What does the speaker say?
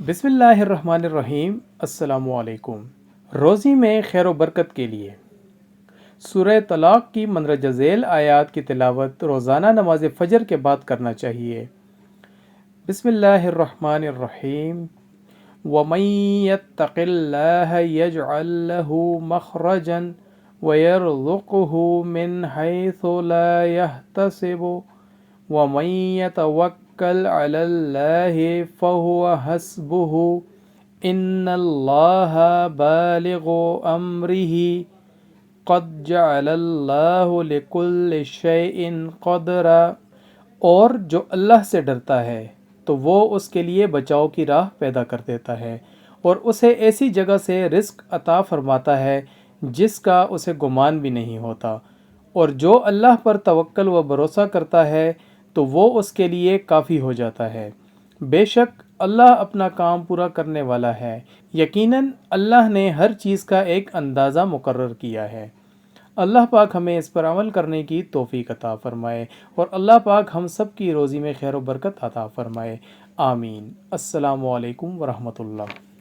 بسم اللہ الرحمن الرحیم۔ السلام علیکم۔ روزی میں خیر و برکت کے لیے سورہ طلاق کی مندرجہ ذیل آیات کی تلاوت روزانہ نماز فجر کے بعد کرنا چاہیے۔ بسم اللہ الرحمن الرحیم۔ وَمَن يَتَّقِ اللَّهَ يَجْعَل لَّهُ مَخْرَجًا وَيَرْزُقْهُ مِنْ حَيْثُ لَا يَحْتَسِبُ وَمَن يَتَوَكَّلْ عَلَى اللَّهِ فَهُوَ حَسْبُهُ إِنَّ اللَّهَ بَالِغُ أَمْرِهِ قَدْ جَعَلَ اللَّهُ لِكُلِّ شَيْءٍ قَدْرًا۔ اور جو اللہ سے ڈرتا ہے تو وہ اس کے لیے بچاؤ کی راہ پیدا کر دیتا ہے اور اسے ایسی جگہ سے رزق عطا فرماتا ہے جس کا اسے گمان بھی نہیں ہوتا، اور جو اللہ پر توکل و بھروسہ کرتا ہے تو وہ اس کے لیے کافی ہو جاتا ہے۔ بے شک اللہ اپنا کام پورا کرنے والا ہے۔ یقیناً اللہ نے ہر چیز کا ایک اندازہ مقرر کیا ہے۔ اللہ پاک ہمیں اس پر عمل کرنے کی توفیق عطا فرمائے اور اللہ پاک ہم سب کی روزی میں خیر و برکت عطا فرمائے۔ آمین۔ السلام علیکم ورحمۃ اللہ۔